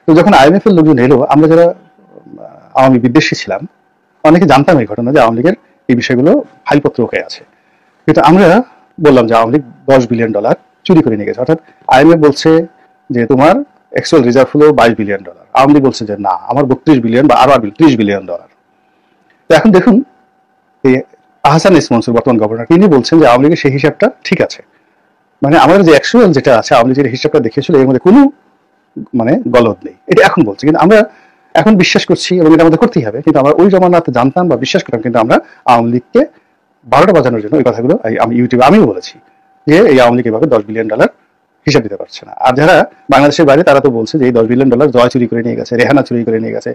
তো যখন আইএমএফ এর লোকজন এলো, আমরা যারা আওয়ামী বিদ্বেষী ছিলাম অনেকে জানতাম এই ঘটনা, যে আওয়ামী লীগের এই বিষয়গুলো ফাইলপত্র ওকে আছে, কিন্তু আমরা বললাম যে আওয়ামী লীগ $10 বিলিয়ন চুরি করে নিয়ে গেছে। অর্থাৎ আইএমএফ বলছে যে তোমার অ্যাকচুয়াল রিজার্ভ হলো $22 বিলিয়ন, আওয়ামী লীগ বলছে যে না আমার 32 বিলিয়ন বা আরো $30 বিলিয়ন। তো এখন দেখুন এই আহসান এস মনসুর বর্তমান গভর্নর তিনি বলছেন যে আওয়ামী লীগের সেই হিসাবটা ঠিক আছে, মানে আমাদের যে অ্যাকচুয়াল যেটা আছে আওয়ামী লীগের হিসাবটা দেখিয়েছিল এর মধ্যে কোনো মানে গলদ নেই, এটা এখন বলছে। কিন্তু আমরা এখন বিশ্বাস করছি এবং এটা আমাদের করতেই হবে, কিন্তু আমরা ওই জমানাতে জানতাম বা বিশ্বাস করতাম, কিন্তু আমরা আওয়ামী লীগকে 12টা বাজানোর জন্য ওই কথাগুলো আমি ইউটিউবে আমিও বলেছি যে এই আওয়ামী লীগ এভাবে $10 বিলিয়ন হিসাব দিতে পারছে না। আর যারা বাংলাদেশের বাইরে তারা তো বলছে যে এই $10 বিলিয়ন জয় চুরি করে নিয়ে গেছে, রেহানা চুরি করে নিয়ে গেছে,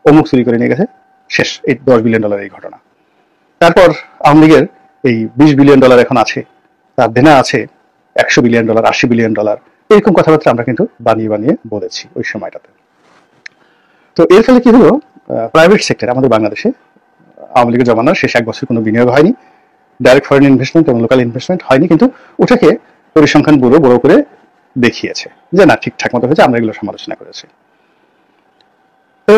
অমুক চুরি করে নিয়ে গেছে, শেষ এই $10 বিলিয়ন এই ঘটনা। তারপর আওয়ামী লীগের এই $20 বিলিয়ন এখন আছে, তার দেনা আছে $100 বিলিয়ন, $80 বিলিয়ন, এরকম কথাবার্তা আমরা কিন্তু বানিয়ে বানিয়ে বলেছি ওই সময়টাতে। তো এর ফলে কি হলো, প্রাইভেট সেক্টর আমাদের বাংলাদেশে আওয়ামী লীগের জমানার শেষ 1 বছর কোনো বিনিয়োগ হয়নি, ডাইরেক্ট ফরেন ইনভেস্টমেন্ট এবং লোকাল ইনভেস্টমেন্ট হয়নি, কিন্তু ওটাকে পরিসংখ্যান ব্যুরো বড় করে দেখিয়েছে যে না ঠিকঠাক মতো হয়েছে, আমরা এগুলো সমালোচনা করেছি। তো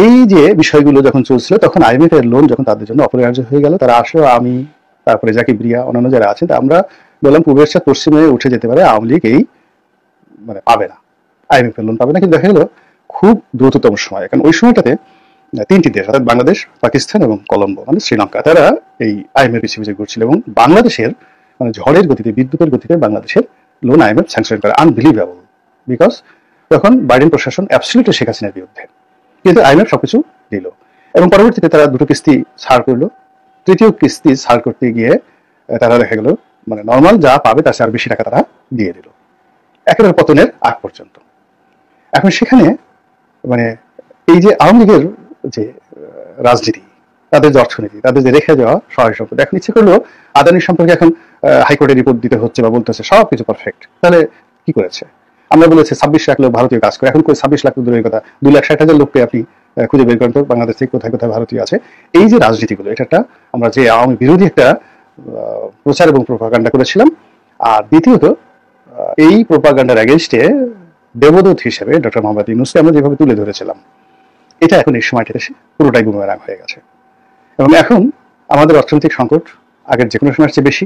এই যে বিষয়গুলো যখন চলছিল তখন আইএমএফ এর লোন যখন তাদের জন্য অপরিহার্য হয়ে গেল, তারা আসলো, আমি তারপরে জাকিব রিয়া অন্যান্য যারা আছে, আমরা বললাম পূর্বের সাথে পশ্চিমে উঠে যেতে পারে, আওয়ামী লীগ এই মানে পাবে না, আইএমএফ এর লোন পাবে না। কিন্তু দেখা গেল খুব দ্রুততম সময়, কারণ ওই সময়টাতে 3টি দেশ অর্থাৎ বাংলাদেশ, পাকিস্তান এবং কলম্বো মানে শ্রীলঙ্কা, তারা এই আইএমএফ পিছিয়ে পিছিয়ে ঘুরছিল এবং বাংলাদেশের মানে ঝড়ের গতিতে বিদ্যুতের গতিতে বাংলাদেশের লোন আইএমএফ স্যাংশন করে। আনবিলিভেবল, বিকজ তখন বাইডেন প্রশাসন অ্যাবসলিউটলি শেখ হাসিনার বিরুদ্ধে, কিন্তু আইএমএফ সবকিছু দিল এবং পরবর্তীতে তারা 2টো কিস্তি ছাড় করলো, 3য় কিস্তি ছাড় করতে গিয়ে তারা দেখা গেল মানে নর্মাল যা পাবে তার চেয়ে আর বেশি টাকা তারা দিয়ে দিল একেবারে পতনের আগ পর্যন্ত। এখন সেখানে মানে এই যে আওয়ামী লীগের যে রাজনীতি, তাদের যে অর্থনীতি, তাদের যে রেখে যাওয়া সহায় সম্পদ, এখন ইচ্ছে করলেও আদানির সম্পর্কে এখন হাইকোর্টে রিপোর্ট দিতে হচ্ছে বা বলতে হচ্ছে সবকিছু পারফেক্ট, তাহলে কি করেছে? আমরা বলেছি 26 লাখ লোক ভারতীয় কাজ করে, এখন করে 26 লাখ দূরের কথা 2,60,000 লোককে আপনি খুঁজে বের করেন তো বাংলাদেশ থেকে কোথায় কোথায় ভারতীয় আছে। এই যে রাজনীতিগুলো, এটা একটা আমরা যে আওয়ামী বিরোধী একটা প্রচার এবং প্রোপাগান্ডা করেছিলাম। আর দ্বিতীয়ত এই প্রোপাগান্ডার এগেইনস্টে দেবদূত হিসেবে ডক্টর মোহাম্মদ ইউনূসকে আমরা যেভাবে তুলে ধরেছিলাম, এটা এখন এই সময়টাতে পুরোটাই বুমেরাং হয়ে গেছে এবং এখন আমাদের অর্থনৈতিক সংকট আগের যে কোনো সময়ের চেয়ে বেশি।